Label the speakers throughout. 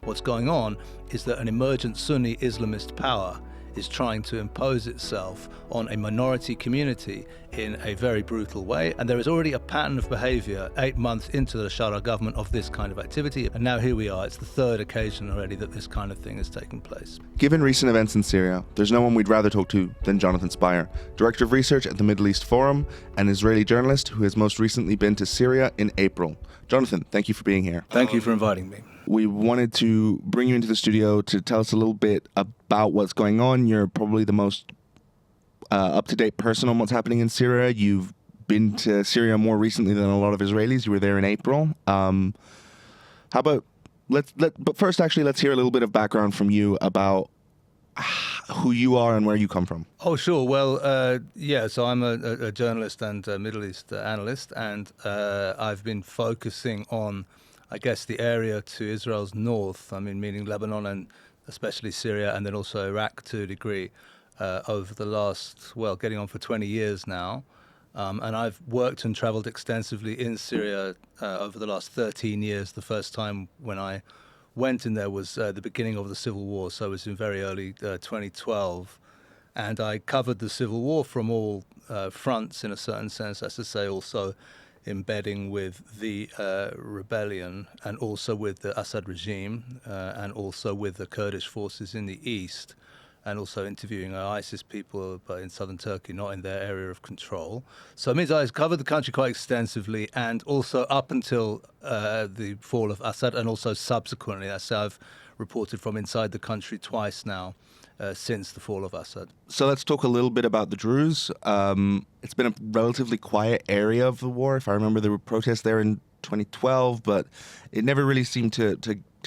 Speaker 1: what's going on is that an emergent Sunni Islamist power is trying to impose itself on a minority community in a very brutal way. And there is already a pattern of behavior 8 months into the Shara government of this kind of activity. And now here we are. It's the third occasion already that this kind of thing is taking place.
Speaker 2: Given recent events in Syria, there's no one we'd rather talk to than Jonathan Spire, Director of Research at the Middle East Forum, an Israeli journalist who has most recently been to Syria in April. Jonathan, thank you for being here.
Speaker 1: Thank you for inviting me.
Speaker 2: We wanted to bring you into the studio to tell us a little bit about what's going on. You're probably the most up-to-date person on what's happening in Syria. You've been to Syria more recently than a lot of Israelis. You were there in April. But first, actually, let's hear a little bit of background from you about who you are and where you come from.
Speaker 1: Oh, sure. Well, so I'm a journalist and a Middle East analyst, and I've been focusing on, I guess, the area to Israel's north, meaning Lebanon and especially Syria, and then also Iraq to a degree, over the last, getting on for 20 years now. And I've worked and traveled extensively in Syria over the last 13 years. The first time when I went in there was the beginning of the civil war, so it was in very early 2012. And I covered the civil war from all fronts in a certain sense, as to say, also embedding with the rebellion and also with the Assad regime and also with the Kurdish forces in the east, and also interviewing ISIS people but in southern Turkey, not in their area of control. So it means I covered the country quite extensively, and also up until the fall of Assad, and also subsequently. That's how I've reported from inside the country twice now since the fall of Assad.
Speaker 2: So let's talk a little bit about the Druze. It's been a relatively quiet area of the war. If I remember, there were protests there in 2012, but it never really seemed to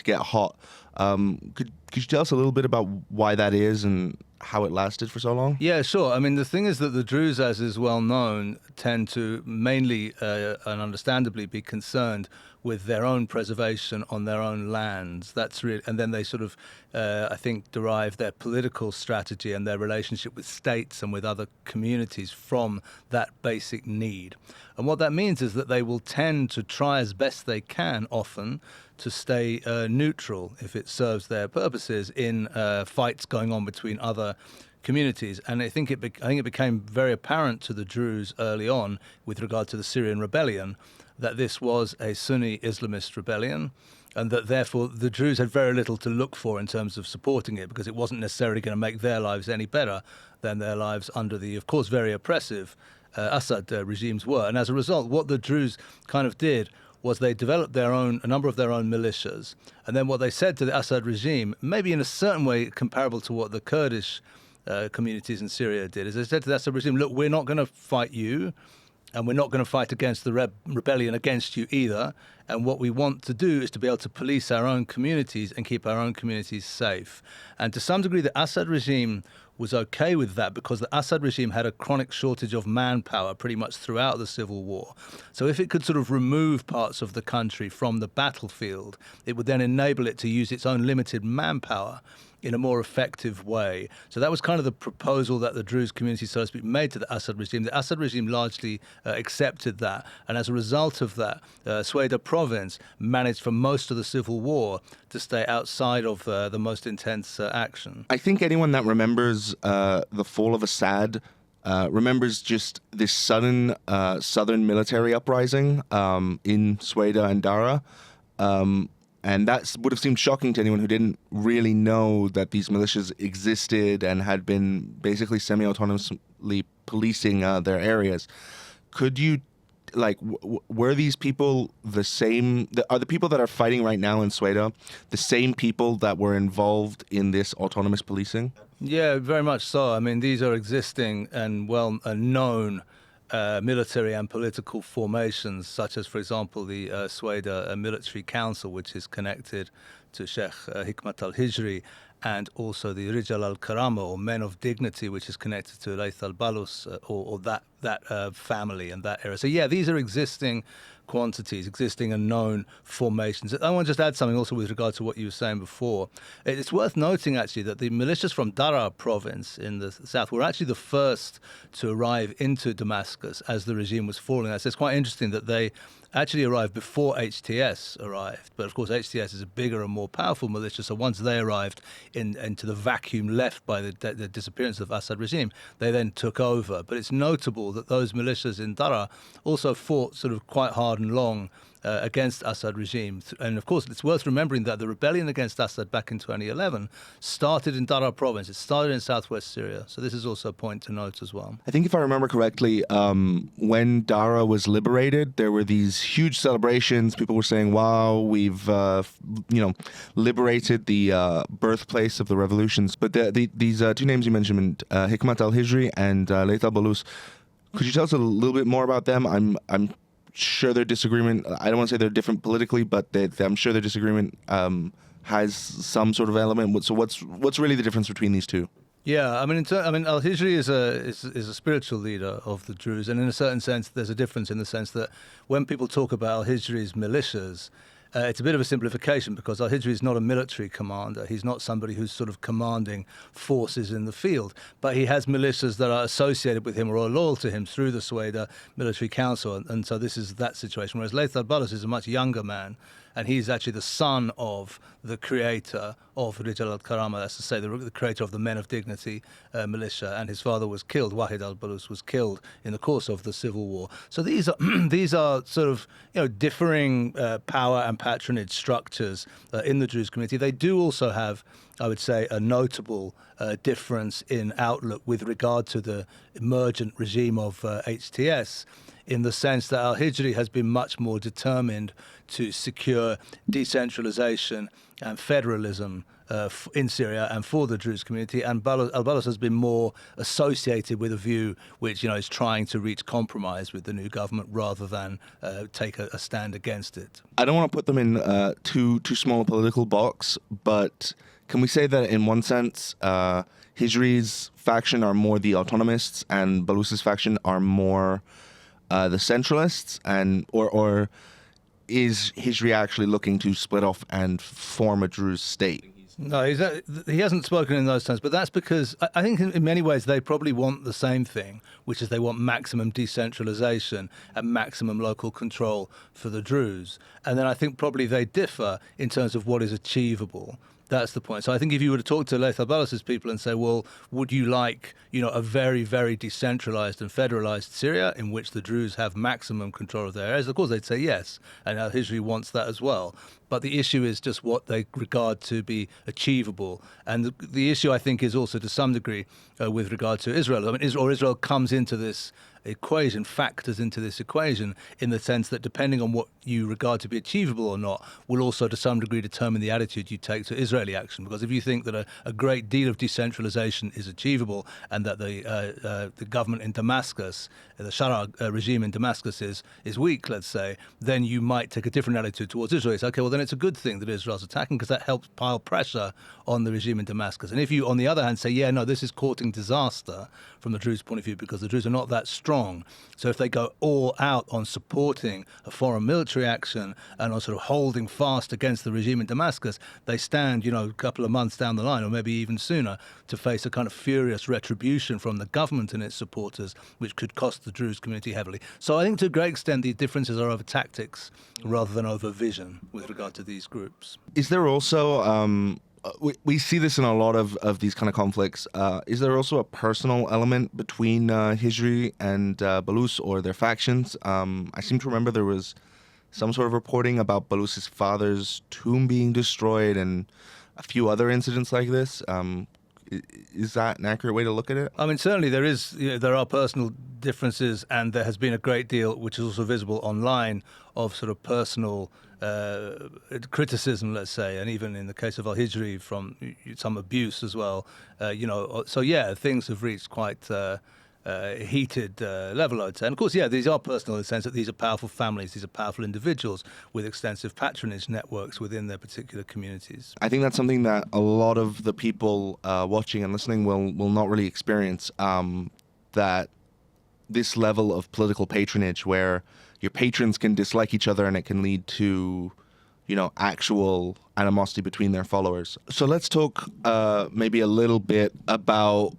Speaker 2: get hot. Could you tell us a little bit about why that is and how it lasted for so long?
Speaker 1: Yeah, sure. The thing is that the Druze, as is well known, tend to mainly and understandably be concerned with their own preservation on their own lands. That's really, and then they sort of, I think, derive their political strategy and their relationship with states and with other communities from that basic need. And what that means is that they will tend to try as best they can, often, to stay neutral if it serves their purposes in fights going on between other communities. And I think it became very apparent to the Druze early on with regard to the Syrian rebellion that this was a Sunni Islamist rebellion, and that therefore the Druze had very little to look for in terms of supporting it, because it wasn't necessarily going to make their lives any better than their lives under the, of course, very oppressive Assad regimes were. And as a result, what the Druze kind of did was they developed a number of their own militias. And then what they said to the Assad regime, maybe in a certain way comparable to what the Kurdish communities in Syria did, is they said to the Assad regime, look, we're not going to fight you, and we're not going to fight against the rebellion against you either. And what we want to do is to be able to police our own communities and keep our own communities safe. And to some degree, the Assad regime was okay with that, because the Assad regime had a chronic shortage of manpower pretty much throughout the civil war. So if it could sort of remove parts of the country from the battlefield, it would then enable it to use its own limited manpower in a more effective way. So that was kind of the proposal that the Druze community, so to speak, made to the Assad regime. The Assad regime largely accepted that. And as a result of that, Sweda province managed for most of the civil war to stay outside of the most intense action.
Speaker 2: I think anyone that remembers the fall of Assad remembers just this sudden southern military uprising in Sweda and Dara. And that would have seemed shocking to anyone who didn't really know that these militias existed and had been basically semi-autonomously policing their areas. Could you, were these people the same? Are the people that are fighting right now in Sweda the same people that were involved in this autonomous policing?
Speaker 1: Yeah, very much so. These are existing and well-known military and political formations, such as, for example, the Sweda Military Council, which is connected to Sheikh Hikmat al-Hijri, and also the Rijal al-Karama, or men of dignity, which is connected to Layth al-Balus, or that family and that era. So yeah, these are existing quantities, existing and known formations. I want to just add something also with regard to what you were saying before. It's worth noting actually that the militias from Daraa province in the south were actually the first to arrive into Damascus as the regime was falling. So it's quite interesting that they actually arrived before HTS arrived. But of course, HTS is a bigger and more powerful militia. So once they arrived into the vacuum left by the disappearance of Assad regime, they then took over. But it's notable that those militias in Daraa also fought sort of quite hard and long against Assad regime. And of course, it's worth remembering that the rebellion against Assad back in 2011 started in Daraa province. It started in southwest Syria. So this is also a point to note as well.
Speaker 2: I think if I remember correctly, when Daraa was liberated, there were these huge celebrations. People were saying, wow, we've liberated the birthplace of the revolutions. But these two names you mentioned, Hikmat al-Hijri and Layth al-Balus, could you tell us a little bit more about them? I'm sure their disagreement, I don't want to say they're different politically, but I'm sure their disagreement has some sort of element. So what's really the difference between these two?
Speaker 1: Yeah, I mean, al-Hijri is a spiritual leader of the Druze, and in a certain sense, there's a difference in the sense that when people talk about al-Hijri's militias, it's a bit of a simplification because al-Hijri is not a military commander. He's not somebody who's sort of commanding forces in the field, but he has militias that are associated with him or are loyal to him through the Suwaida military council, and so this is that situation. Whereas Layth al-Balus is a much younger man, and he's actually the son of the creator of Rijal al-Karama, that's to say the creator of the Men of Dignity militia, and his father was killed. Wahid al-Balus was killed in the course of the civil war. So these are sort of differing power and patronage structures in the Druze community. They do also have, I would say, a notable difference in outlook with regard to the emergent regime of HTS, in the sense that al-Hijri has been much more determined to secure decentralization and federalism in Syria and for the Druze community, and al-Balus has been more associated with a view which is trying to reach compromise with the new government rather than take a stand against it.
Speaker 2: I don't want to put them in too small a political box, but can we say that in one sense, Hijri's faction are more the autonomists and Balus's faction are more the centralists, or is Hijri actually looking to split off and form a Druze state?
Speaker 1: No, he hasn't spoken in those terms, but that's because I think in many ways they probably want the same thing, which is they want maximum decentralization and maximum local control for the Druze. And then I think probably they differ in terms of what is achievable. That's the point. So I think if you were to talk to Layth al-Balus's people and say, well, would you like, a very, very decentralized and federalized Syria in which the Druze have maximum control of their areas? Of course, they'd say yes. And al-Hijri wants that as well. But the issue is just what they regard to be achievable. And the issue, I think, is also to some degree with regard to Israel. I mean, Israel comes into this equation, factors into this equation in the sense that depending on what you regard to be achievable or not will also to some degree determine the attitude you take to Israeli action. Because if you think that a great deal of decentralization is achievable and that the government in Damascus, the Shara regime in Damascus is weak, let's say, then you might take a different attitude towards Israel. It's okay, well then it's a good thing that Israel's attacking because that helps pile pressure on the regime in Damascus. And if you, on the other hand, say, yeah, no, this is courting disaster from the Druze point of view because the Druze are not that strong. So if they go all out on supporting a foreign military action and on sort of holding fast against the regime in Damascus, they stand, a couple of months down the line, or maybe even sooner, to face a kind of furious retribution from the government and its supporters, which could cost the Druze community heavily. So I think to a great extent the differences are over tactics rather than over vision with regard to these groups.
Speaker 2: Is there also we see this in a lot of these kind of conflicts. Is there also a personal element between Hijri and Balus or their factions? I seem to remember there was some sort of reporting about Balus's father's tomb being destroyed and a few other incidents like this. Is that an accurate way to look at it?
Speaker 1: I mean, certainly there are personal differences, and there has been a great deal, which is also visible online, of sort of personal criticism, let's say, and even in the case of al-Hijri, from some abuse as well. So yeah, things have reached quite heated level, I'd say. And of course, yeah, these are personal in the sense that these are powerful families, these are powerful individuals with extensive patronage networks within their particular communities.
Speaker 2: I think that's something that a lot of the people watching and listening will not really experience. That this level of political patronage, where your patrons can dislike each other, and it can lead to, actual animosity between their followers. So let's talk maybe a little bit about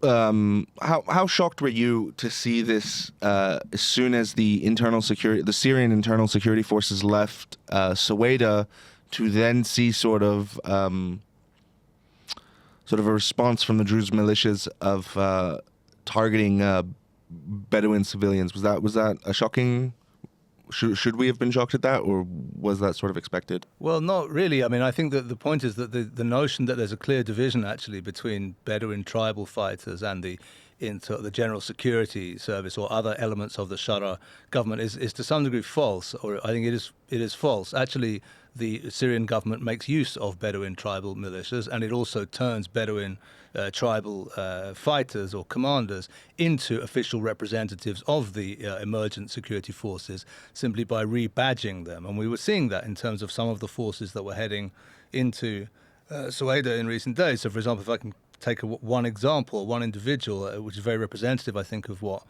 Speaker 2: how shocked were you to see this as soon as the Syrian internal security forces left Suwaida, to then see sort of a response from the Druze militias of targeting Bedouin civilians? Was that a shocking? Should we have been shocked at that, or was that sort of expected?
Speaker 1: Well, not really. I mean, I think that the point is that the notion that there's a clear division actually between Bedouin tribal fighters and the General Security Service or other elements of the Shara government is to some degree false, or I think it is false. Actually, the Syrian government makes use of Bedouin tribal militias, and it also turns Bedouin tribal fighters or commanders into official representatives of the emergent security forces simply by rebadging them. And we were seeing that in terms of some of the forces that were heading into Suwaida in recent days. So, for example, if I can take one example, one individual, which is very representative, I think, of what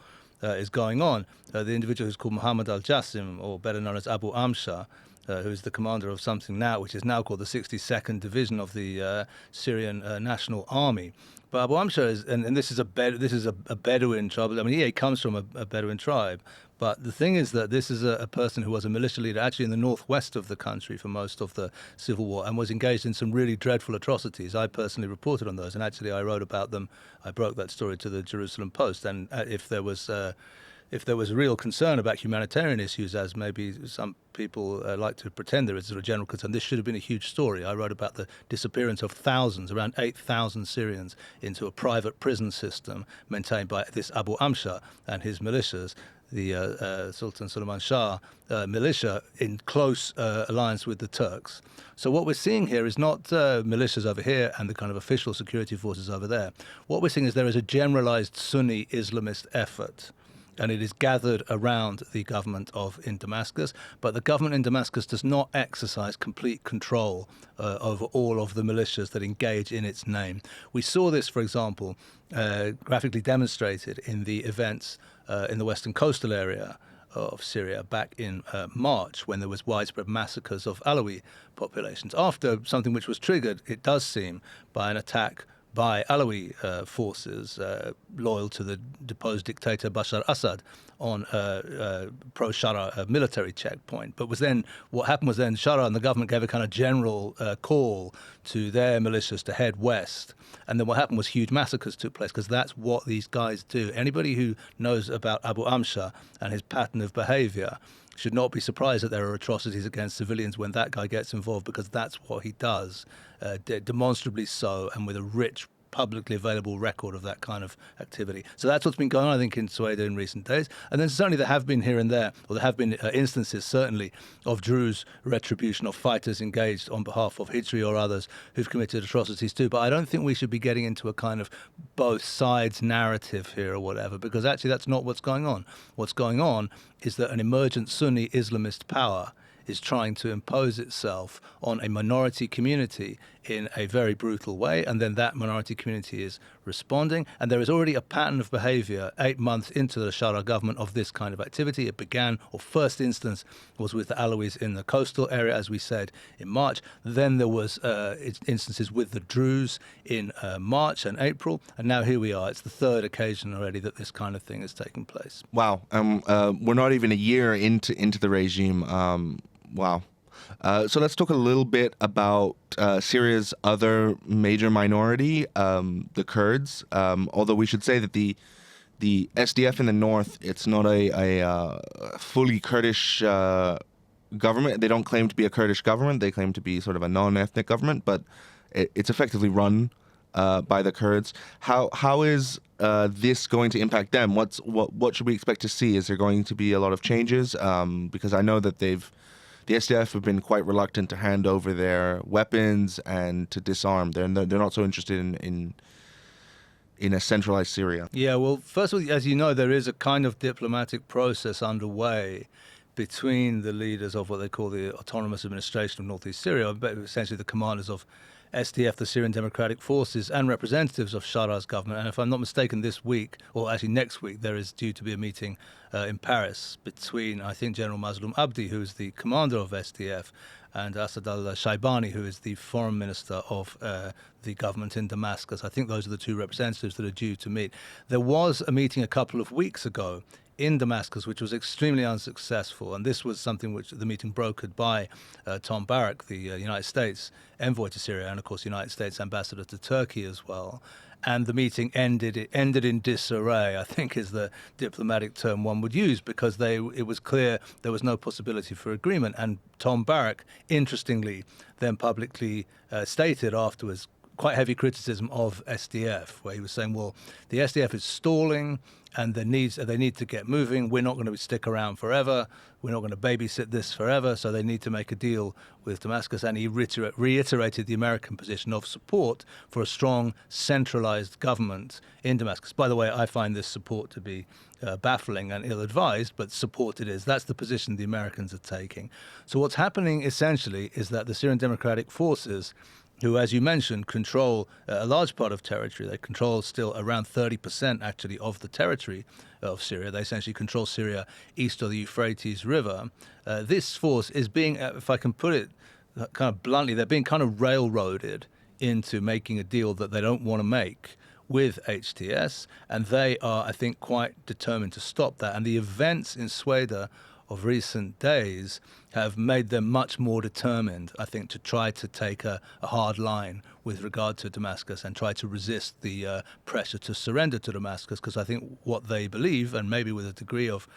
Speaker 1: is going on, the individual who's called Muhammad al-Jassim, or better known as Abu Amsha, who is the commander of something now, which is now called the 62nd Division of the Syrian National Army. But Abu Amsha is, and this is a Bedouin tribe. I mean, he comes from a Bedouin tribe. But the thing is that this is a person who was a militia leader actually in the northwest of the country for most of the civil war, and was engaged in some really dreadful atrocities. I personally reported on those, and actually I wrote about them. I broke that story to the Jerusalem Post. And if there was real concern about humanitarian issues, as maybe some people like to pretend there is a general concern, this should have been a huge story. I wrote about the disappearance of thousands, around 8,000 Syrians, into a private prison system maintained by this Abu Amsha and his militias, the Sultan Suleiman Shah militia, in close alliance with the Turks. So what we're seeing here is not militias over here and the kind of official security forces over there. What we're seeing is there is a generalized Sunni Islamist effort, and it is gathered around the government in Damascus. But the government in Damascus does not exercise complete control over all of the militias that engage in its name. We saw this, for example, graphically demonstrated in the events in the western coastal area of Syria back in March, when there was widespread massacres of Alawi populations, after something which was triggered, it does seem, by an attack by Alawi forces loyal to the deposed dictator Bashar Assad on pro-Shara military checkpoint. But what happened was then Shara and the government gave a kind of general call to their militias to head west. And then what happened was huge massacres took place, because that's what these guys do. Anybody who knows about Abu Amsha and his pattern of behavior should not be surprised that there are atrocities against civilians when that guy gets involved, because that's what he does, demonstrably so, and with a rich, publicly available record of that kind of activity. So that's what's been going on, I think, in Suwaida in recent days. And then certainly there have been here and there, or there have been instances, certainly, of Druze retribution, of fighters engaged on behalf of Hijri or others who've committed atrocities too. But I don't think we should be getting into a kind of both sides narrative here or whatever, because actually that's not what's going on. What's going on is that an emergent Sunni Islamist power is trying to impose itself on a minority community in a very brutal way, and then that minority community is responding. And there is already a pattern of behavior 8 months into the Shara government of this kind of activity. It began, or first instance, was with the Alawis in the coastal area, as we said, in March. Then there was instances with the Druze in March and April, and now here we are. It's the third occasion already that this kind of thing is taking place.
Speaker 2: Wow. We're not even a year into the regime. Wow. So let's talk a little bit about Syria's other major minority, the Kurds. Although we should say that the SDF in the north, it's not a fully Kurdish government. They don't claim to be a Kurdish government. They claim to be sort of a non-ethnic government, but it's effectively run by the Kurds. How is this going to impact them? What should we expect to see? Is there going to be a lot of changes? Because I know that the SDF have been quite reluctant to hand over their weapons and to disarm. They're not so interested in in a centralized Syria?
Speaker 1: Yeah, well, first of all, as you know, there is a kind of diplomatic process underway between the leaders of what they call the Autonomous Administration of Northeast Syria, but essentially the commanders of SDF, the Syrian Democratic Forces, and representatives of Shara's government. And if I'm not mistaken, this week, or actually next week, there is due to be a meeting in Paris between, I think, General Mazloum Abdi, who is the commander of SDF, and Asad al-Shaibani, who is the foreign minister of the government in Damascus. I think those are the two representatives that are due to meet. There was a meeting a couple of weeks ago in Damascus, which was extremely unsuccessful. And this was something which the meeting brokered by Tom Barrack, the United States envoy to Syria, and of course, United States ambassador to Turkey as well. And the meeting ended in disarray, I think is the diplomatic term one would use, because it was clear there was no possibility for agreement. And Tom Barrack, interestingly, then publicly stated afterwards quite heavy criticism of SDF, where he was saying, well, the SDF is stalling and they need to get moving. We're not going to stick around forever. We're not going to babysit this forever. So they need to make a deal with Damascus. And he reiterated the American position of support for a strong centralized government in Damascus. By the way, I find this support to be baffling and ill-advised, but support it is. That's the position the Americans are taking. So what's happening essentially is that the Syrian Democratic Forces, who, as you mentioned, control a large part of territory. They control still around 30% actually of the territory of Syria. They essentially control Syria east of the Euphrates River. This force is being, if I can put it kind of bluntly, they're being kind of railroaded into making a deal that they don't want to make with HTS, and they are, I think, quite determined to stop that. And the events in Sweden of recent days have made them much more determined, I think, to try to take a hard line with regard to Damascus and try to resist the pressure to surrender to Damascus, because I think what they believe, and maybe with a degree of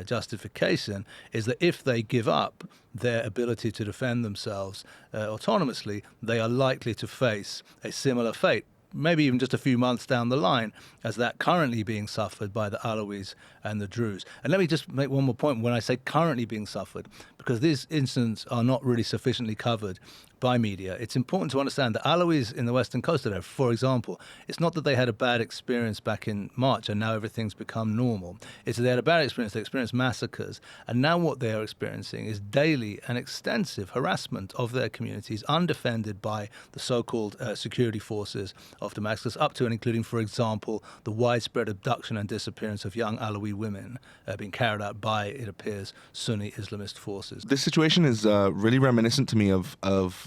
Speaker 1: justification, is that if they give up their ability to defend themselves autonomously, they are likely to face a similar fate, maybe even just a few months down the line, as that currently being suffered by the Alawis and the Druze. And let me just make one more point when I say currently being suffered, because these incidents are not really sufficiently covered by media. It's important to understand that Alawis in the western coast of there, for example, it's not that they had a bad experience back in March and now everything's become normal. It's that they had a bad experience, they experienced massacres, and now what they are experiencing is daily and extensive harassment of their communities, undefended by the so-called security forces of Damascus, up to and including, for example, the widespread abduction and disappearance of young Alawi women being carried out by, it appears, Sunni Islamist forces.
Speaker 2: This situation is really reminiscent to me of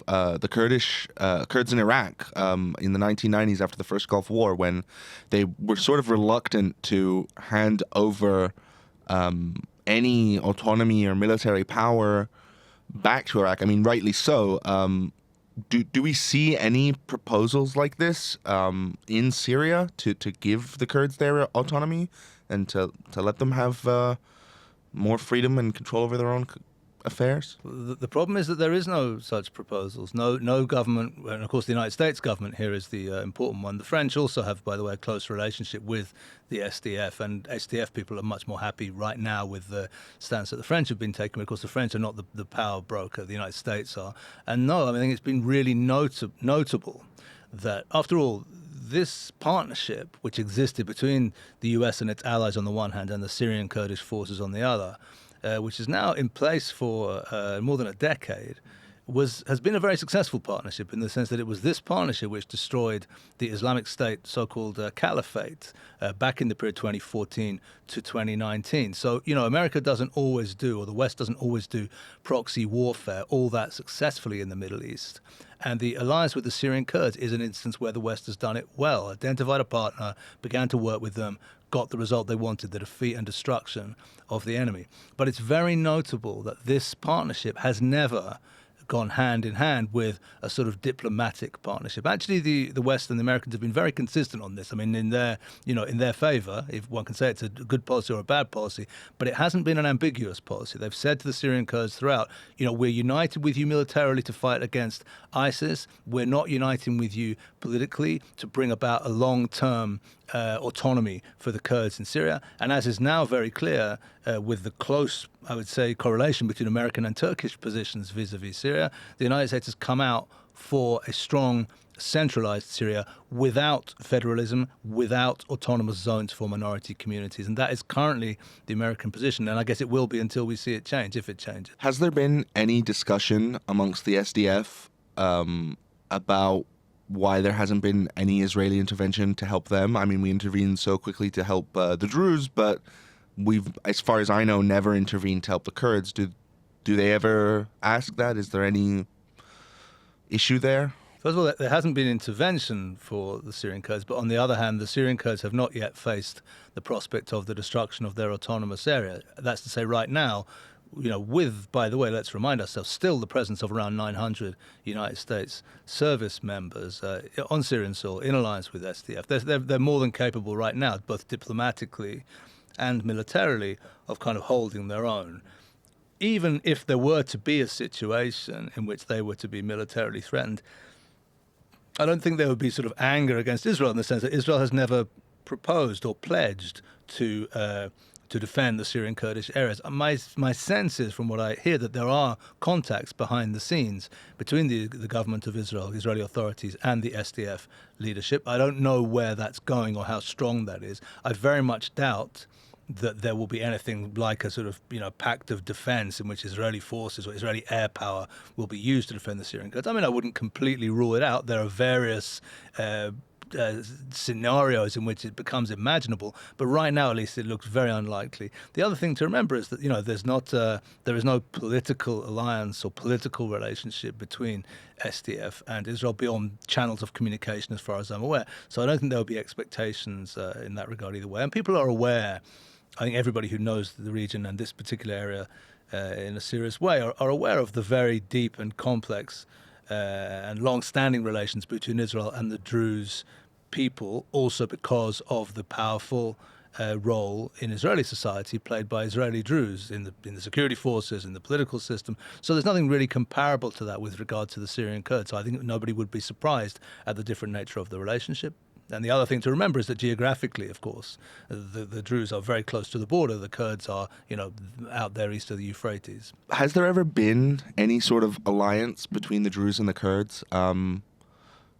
Speaker 2: the Kurds in Iraq in the 1990s after the first Gulf War, when they were sort of reluctant to hand over any autonomy or military power back to Iraq. I mean, rightly so. Do we see any proposals like this in Syria to give the Kurds their autonomy and to let them have more freedom and control over their own affairs?
Speaker 1: The problem is that there is no such proposals. No government, and of course the United States government here is the important one. The French also have, by the way, a close relationship with the SDF, and SDF people are much more happy right now with the stance that the French have been taking, because the French are not the power broker, the United States are. And no, I think it's been really notable that, after all, this partnership, which existed between the US and its allies on the one hand and the Syrian Kurdish forces on the other, which is now in place for more than a decade, has been a very successful partnership, in the sense that it was this partnership which destroyed the Islamic State so-called caliphate back in the period 2014 to 2019. So, America doesn't always do, or the West doesn't always do, proxy warfare all that successfully in the Middle East. And the alliance with the Syrian Kurds is an instance where the West has done it well, identified a partner, began to work with them, got the result they wanted, the defeat and destruction of the enemy. But it's very notable that this partnership has never gone hand in hand with a sort of diplomatic partnership. Actually, the West and the Americans have been very consistent on this. I mean, in their favor, if one can say it's a good policy or a bad policy, but it hasn't been an ambiguous policy. They've said to the Syrian Kurds throughout, we're united with you militarily to fight against ISIS. We're not uniting with you politically to bring about a long-term autonomy for the Kurds in Syria. And as is now very clear, with the close, I would say, correlation between American and Turkish positions vis-a-vis Syria, the United States has come out for a strong centralized Syria without federalism, without autonomous zones for minority communities. And that is currently the American position. And I guess it will be until we see it change, if it changes.
Speaker 2: Has there been any discussion amongst the SDF about why there hasn't been any Israeli intervention to help them? I mean, we intervened so quickly to help the Druze, but we've, as far as I know, never intervened to help the Kurds. Do they ever ask that? Is there any issue there?
Speaker 1: First of all, there hasn't been intervention for the Syrian Kurds, but on the other hand, the Syrian Kurds have not yet faced the prospect of the destruction of their autonomous area. That's to say, right now, with, by the way, let's remind ourselves, still the presence of around 900 United States service members on Syrian soil in alliance with SDF. They're more than capable right now, both diplomatically and militarily, of kind of holding their own. Even if there were to be a situation in which they were to be militarily threatened, I don't think there would be sort of anger against Israel in the sense that Israel has never proposed or pledged to defend the Syrian Kurdish areas. My sense is, from what I hear, that there are contacts behind the scenes between the government of Israel, the Israeli authorities, and the SDF leadership. I don't know where that's going or how strong that is. I very much doubt that there will be anything like a sort of pact of defense in which Israeli forces or Israeli air power will be used to defend the Syrian Kurds. I mean, I wouldn't completely rule it out. There are various scenarios in which it becomes imaginable, but right now, at least, it looks very unlikely. The other thing to remember is that there is no political alliance or political relationship between SDF and Israel beyond channels of communication, as far as I'm aware. So I don't think there will be expectations in that regard either way. And people are aware. I think everybody who knows the region and this particular area in a serious way are aware of the very deep and complex and long-standing relations between Israel and the Druze people, also because of the powerful role in Israeli society played by Israeli Druze in the security forces, in the political system. So there's nothing really comparable to that with regard to the Syrian Kurds. So I think nobody would be surprised at the different nature of the relationship. And the other thing to remember is that geographically, of course, the Druze are very close to the border. The Kurds are, out there east of the Euphrates.
Speaker 2: Has there ever been any sort of alliance between the Druze and the Kurds?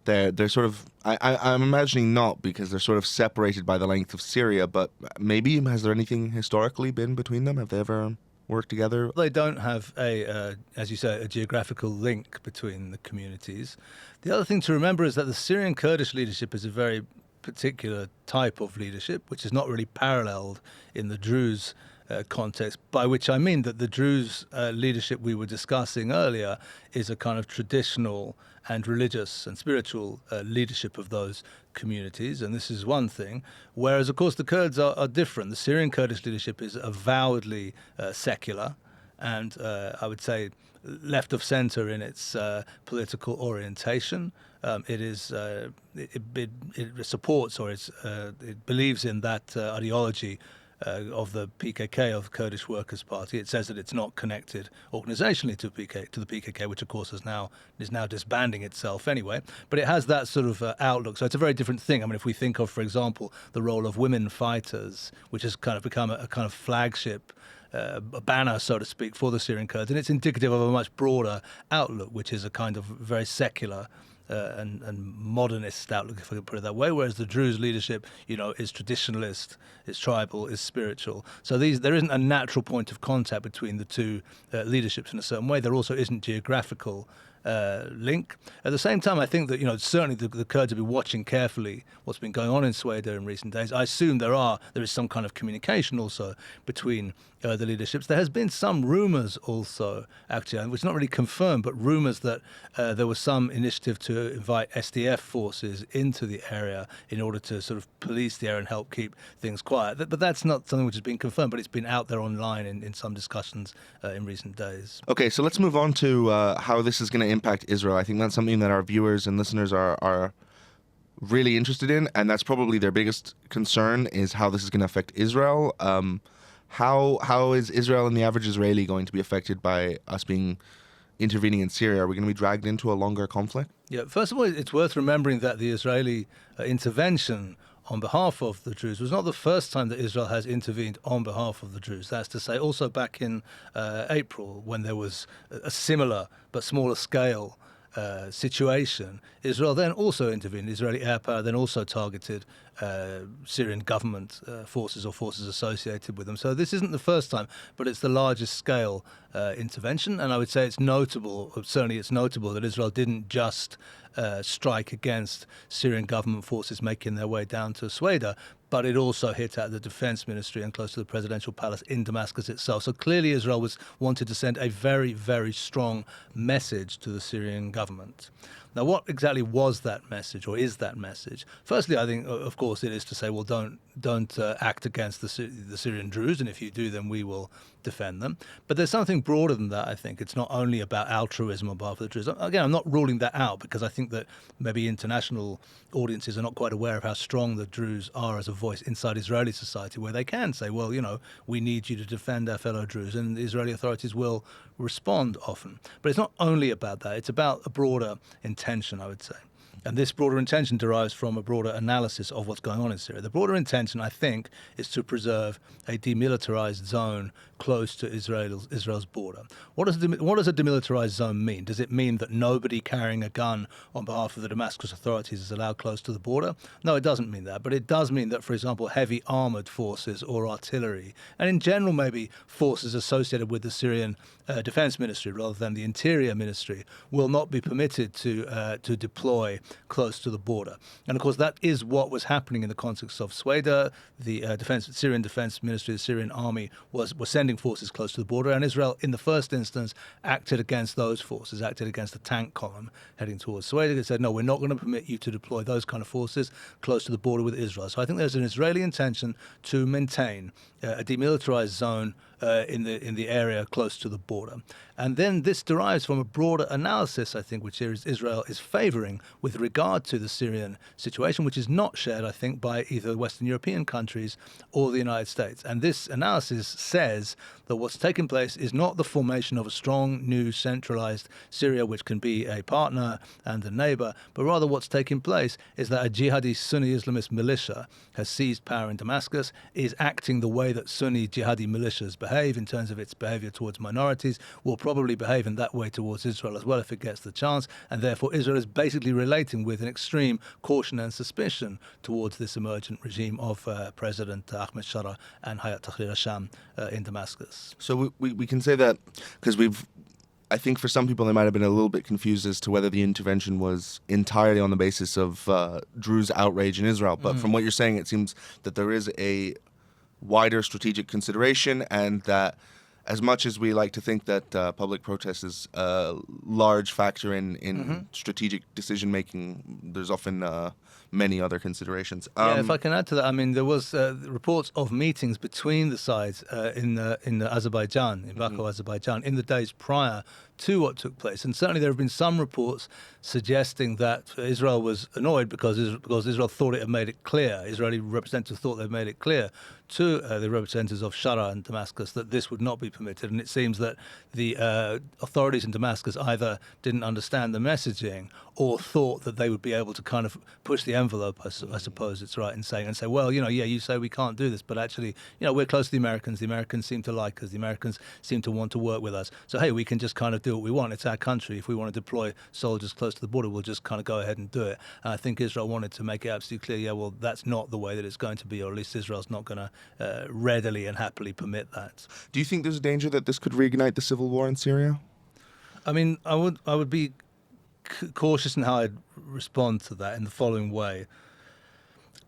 Speaker 2: They're sort of, I'm imagining not, because they're sort of separated by the length of Syria, but maybe has there anything historically been between them? Have they ever work together?
Speaker 1: They don't have as you say, a geographical link between the communities. The other thing to remember is that the Syrian Kurdish leadership is a very particular type of leadership, which is not really paralleled in the Druze context, by which I mean that the Druze leadership we were discussing earlier is a kind of traditional and religious and spiritual leadership of those communities, and this is one thing, whereas of course the Kurds are different. The Syrian Kurdish leadership is avowedly secular and I would say left of center in its political orientation. It supports or it believes in that ideology of the PKK, of the Kurdish Workers' Party. It says that it's not connected organizationally to the PKK, which of course is now disbanding itself anyway. But it has that sort of outlook. So it's a very different thing. I mean, if we think of, for example, the role of women fighters, which has kind of become a kind of flagship, a banner, so to speak, for the Syrian Kurds, and it's indicative of a much broader outlook, which is a kind of very secular and modernist outlook, if I could put it that way, whereas the Druze leadership, is traditionalist, is tribal, is spiritual. So there isn't a natural point of contact between the two leaderships in a certain way. There also isn't geographical link. At the same time, I think that certainly the Kurds have been watching carefully what's been going on in Sweden in recent days. I assume there is some kind of communication also between the leaderships. There has been some rumours also, actually, which is not really confirmed, but rumours that there was some initiative to invite SDF forces into the area in order to sort of police the area and help keep things quiet. But that's not something which has been confirmed, but it's been out there online in some discussions in recent days.
Speaker 2: Okay, so let's move on to how this is going to impact Israel. I think that's something that our viewers and listeners are really interested in, and that's probably their biggest concern, is how this is going to affect Israel. How is Israel and the average Israeli going to be affected by us intervening in Syria? Are we going to be dragged into a longer conflict?
Speaker 1: Yeah, first of all, it's worth remembering that the Israeli intervention on behalf of the Druze was not the first time that Israel has intervened on behalf of the Druze. That's to say, also back in April, when there was a similar but smaller scale situation, Israel then also intervened. Israeli air power then also targeted Syrian government forces or forces associated with them. So this isn't the first time, but it's the largest scale intervention. And I would say it's notable, certainly it's notable, that Israel didn't just strike against Syrian government forces making their way down to Sweda, but it also hit at the defense ministry and close to the presidential palace in Damascus itself. So clearly Israel wanted to send a very, very strong message to the Syrian government. Now, what exactly was that message, or is that message? Firstly, I think, of course, it is to say, well, don't act against the Syrian Druze, and if you do, then we will defend them. But there's something broader than that, I think. It's not only about altruism on behalf of the Druze. Again, I'm not ruling that out, because I think that maybe international audiences are not quite aware of how strong the Druze are as a voice inside Israeli society, where they can say, well, we need you to defend our fellow Druze, and the Israeli authorities will respond often. But it's not only about that. It's about a broader intention, I would say. And this broader intention derives from a broader analysis of what's going on in Syria. The broader intention, I think, is to preserve a demilitarized zone close to Israel's border. What does a demilitarized zone mean? Does it mean that nobody carrying a gun on behalf of the Damascus authorities is allowed close to the border? No, it doesn't mean that. But it does mean that, for example, heavy armored forces or artillery, and in general maybe forces associated with the Syrian defense ministry rather than the interior ministry, will not be permitted to deploy close to the border. And of course, that is what was happening in the context of Sweda. The Syrian defense ministry, the Syrian army, was sending forces close to the border, and Israel, in the first instance, acted against those forces, acted against the tank column heading towards Sweda. They said, no, we're not going to permit you to deploy those kind of forces close to the border with Israel. So I think there's an Israeli intention to maintain a demilitarized zone in the area close to the border. And then this derives from a broader analysis, I think, which Israel is favoring with regard to the Syrian situation, which is not shared, I think, by either Western European countries or the United States. And this analysis says that what's taking place is not the formation of a strong, new, centralized Syria, which can be a partner and a neighbor, but rather what's taking place is that a jihadi Sunni Islamist militia has seized power in Damascus, is acting the way that Sunni jihadi militias behave in terms of its behavior towards minorities, will probably behave in that way towards Israel as well if it gets the chance, and therefore Israel is basically relating with an extreme caution and suspicion towards this emergent regime of President Ahmed Shara and Hayat Tahrir al-Sham in Damascus.
Speaker 2: So we can say that because I think for some people they might have been a little bit confused as to whether the intervention was entirely on the basis of Druze outrage in Israel. But from what you're saying, it seems that there is a wider strategic consideration, and that as much as we like to think that public protest is a large factor in strategic decision-making, there's often many other considerations.
Speaker 1: If I can add to that, I mean, there was reports of meetings between the sides in Azerbaijan, in Baku, Azerbaijan, in the days prior to what took place. And certainly there have been some reports suggesting that Israel was annoyed because Israel thought it had made it clear, Israeli representatives thought they'd made it clear to the representatives of Shara and Damascus that this would not be permitted. And it seems that the authorities in Damascus either didn't understand the messaging or thought that they would be able to kind of push the envelope, I suppose it's right in saying, and say, well, you say we can't do this, but actually, we're close to the Americans seem to like us, the Americans seem to want to work with us. So, hey, we can just kind of do what we want. It's our country. If we want to deploy soldiers close to the border, we'll just kind of go ahead and do it. And I think Israel wanted to make it absolutely clear, well, that's not the way that it's going to be, or at least Israel's not going to readily and happily permit that.
Speaker 2: Do you think there's a danger that this could reignite the civil war in Syria?
Speaker 1: I mean, I would be cautious in how I'd respond to that in the following way.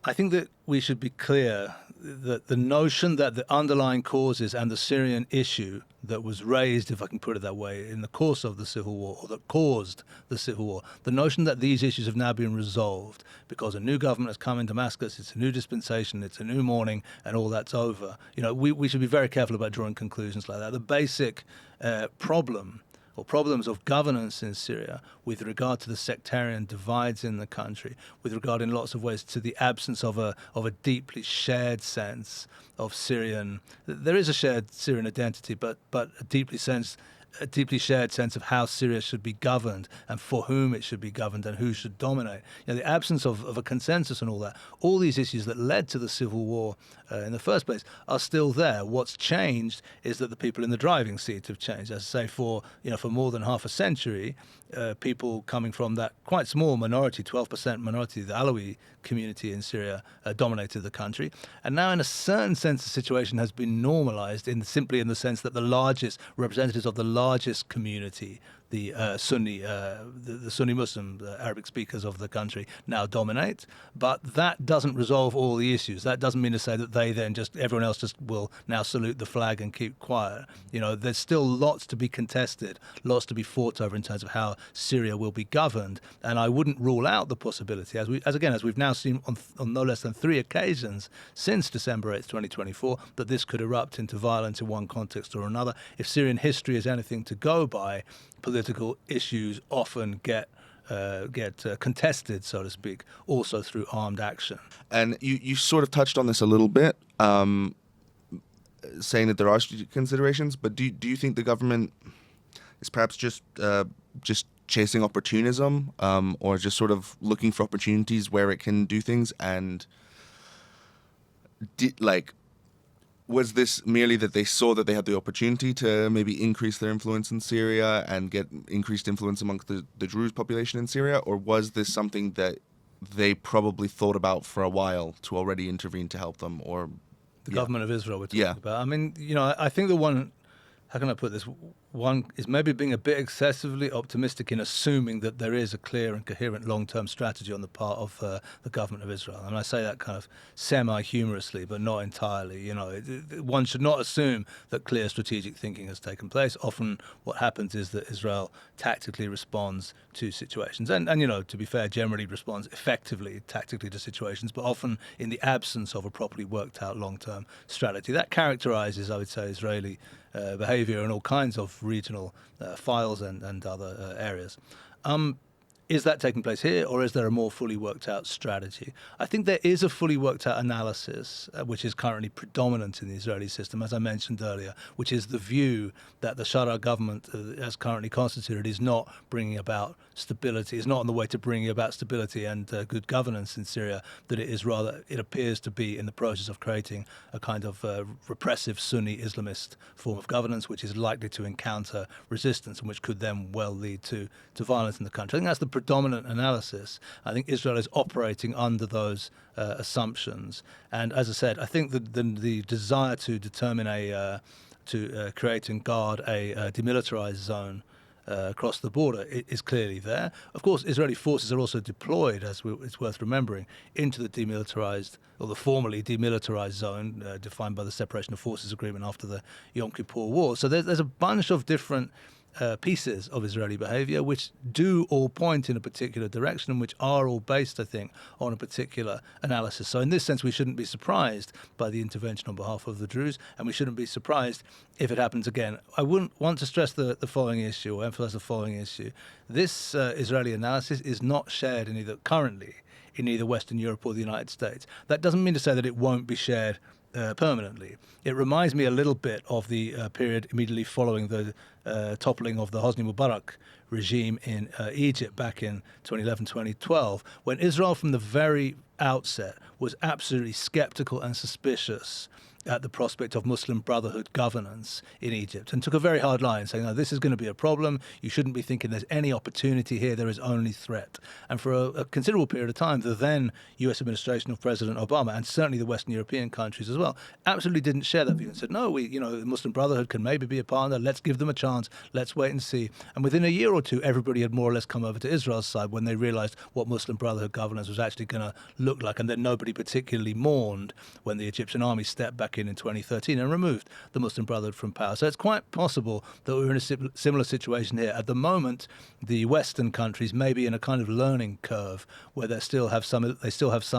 Speaker 1: I think that we should be clear that the notion that the underlying causes and the Syrian issue that was raised, if I can put it that way, in the course of the civil war, or that caused the civil war, the notion that these issues have now been resolved because a new government has come in Damascus, it's a new dispensation, it's a new morning, and all that's over. We should be very careful about drawing conclusions like that. The basic problem or problems of governance in Syria with regard to the sectarian divides in the country, with regard in lots of ways to the absence of a deeply shared sense of Syrian. There is a shared Syrian identity, but a deeply a deeply shared sense of how Syria should be governed and for whom it should be governed and who should dominate. The absence of a consensus and all that, all these issues that led to the civil war in the first place are still there. What's changed is that the people in the driving seat have changed. As I say, for more than half a century, people coming from that quite small minority, 12% minority, the Alawi community in Syria, dominated the country. And now, in a certain sense, the situation has been normalized simply in the sense that the largest representatives of the largest community, the Sunni Muslim, the Arabic speakers of the country, now dominate. But that doesn't resolve all the issues. That doesn't mean to say that everyone else just will now salute the flag and keep quiet. There's still lots to be contested, lots to be fought over in terms of how Syria will be governed. And I wouldn't rule out the possibility, as we've now seen on no less than 3 occasions since December 8th, 2024, that this could erupt into violence in one context or another. If Syrian history is anything to go by, political issues often get contested, so to speak, also through armed action.
Speaker 2: And you sort of touched on this a little bit, saying that there are strategic considerations, but do you think the government is perhaps just chasing opportunism, or just sort of looking for opportunities where it can do things? And was this merely that they saw that they had the opportunity to maybe increase their influence in Syria and get increased influence amongst the Druze population in Syria? Or was this something that they probably thought about for a while to already intervene to help them? Or
Speaker 1: the government of Israel we're talking about. I mean, I think the one, how can I put this? One is maybe being a bit excessively optimistic in assuming that there is a clear and coherent long-term strategy on the part of the government of Israel. And I say that kind of semi-humorously, but not entirely. One should not assume that clear strategic thinking has taken place. Often what happens is that Israel tactically responds to situations. And to be fair, generally responds effectively, tactically to situations, but often in the absence of a properly worked out long-term strategy. That characterizes, I would say, Israeli behavior in all kinds of regional files and other areas. Is that taking place here, or is there a more fully worked out strategy? I think there is a fully worked out analysis, which is currently predominant in the Israeli system, as I mentioned earlier, which is the view that the Shara government, as currently constituted, is not bringing about stability, is not on the way to bringing about stability and good governance in Syria, that it is rather, it appears to be in the process of creating a kind of repressive Sunni Islamist form of governance, which is likely to encounter resistance and which could then well lead to violence in the country. I think that's the predominant analysis. I think Israel is operating under those assumptions. And as I said, I think the desire to determine to create and guard a demilitarized zone across the border is clearly there. Of course, Israeli forces are also deployed, it's worth remembering, into the demilitarized, or the formerly demilitarized zone defined by the Separation of Forces Agreement after the Yom Kippur War. So there's a bunch of different pieces of Israeli behavior which do all point in a particular direction and which are all based, I think, on a particular analysis. So in this sense, we shouldn't be surprised by the intervention on behalf of the Druze, and we shouldn't be surprised if it happens again. I wouldn't want to stress the following issue, or emphasize the following issue. This Israeli analysis is not shared currently in either Western Europe or the United States. That doesn't mean to say that it won't be shared permanently. It reminds me a little bit of the period immediately following the toppling of the Hosni Mubarak regime in Egypt back in 2011, 2012, when Israel from the very outset was absolutely skeptical and suspicious at the prospect of Muslim Brotherhood governance in Egypt, and took a very hard line saying, no, this is going to be a problem. You shouldn't be thinking there's any opportunity here. There is only threat. And for a considerable period of time, the then U.S. administration of President Obama, and certainly the Western European countries as well, absolutely didn't share that view and said, no, the Muslim Brotherhood can maybe be a partner. Let's give them a chance. Let's wait and see. And within a year or two, everybody had more or less come over to Israel's side when they realized what Muslim Brotherhood governance was actually going to look like. And then nobody particularly mourned when the Egyptian army stepped back in 2013 and removed the Muslim Brotherhood from power. So it's quite possible that we're in a similar situation here. At the moment, the Western countries may be in a kind of learning curve where they still have some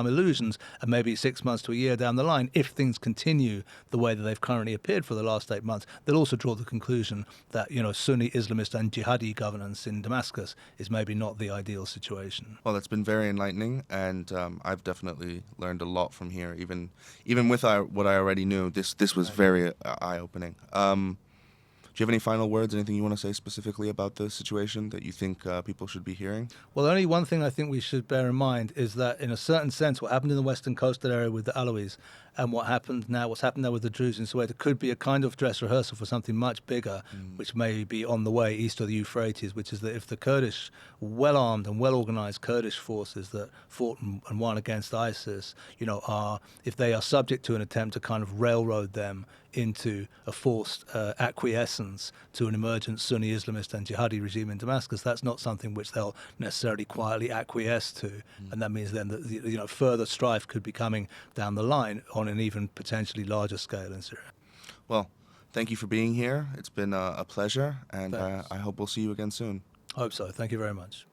Speaker 1: illusions, and maybe 6 months to a year down the line, if things continue the way that they've currently appeared for the last 8 months, they'll also draw the conclusion that Sunni Islamist and jihadi governance in Damascus is maybe not the ideal situation.
Speaker 2: Well, that's been very enlightening, and I've definitely learned a lot from here. Even with what I already knew, this was very eye-opening. Do you have any final words, anything you want to say specifically about the situation that you think people should be hearing?
Speaker 1: Well, only one thing I think we should bear in mind is that, in a certain sense, what happened in the western coastal area with the Alawis and what's happened now with the Druze in Soweto could be a kind of dress rehearsal for something much bigger, which may be on the way east of the Euphrates, which is that if the Kurdish, well-armed and well-organized Kurdish forces that fought and won against ISIS, if they are subject to an attempt to kind of railroad them into a forced acquiescence to an emergent Sunni Islamist and jihadi regime in Damascus, that's not something which they'll necessarily quietly acquiesce to. And that means then that further strife could be coming down the line on an even potentially larger scale in Syria.
Speaker 2: Well, thank you for being here. It's been a pleasure, and
Speaker 1: Thanks.
Speaker 2: I hope we'll see you again soon.
Speaker 1: Hope so. Thank you very much.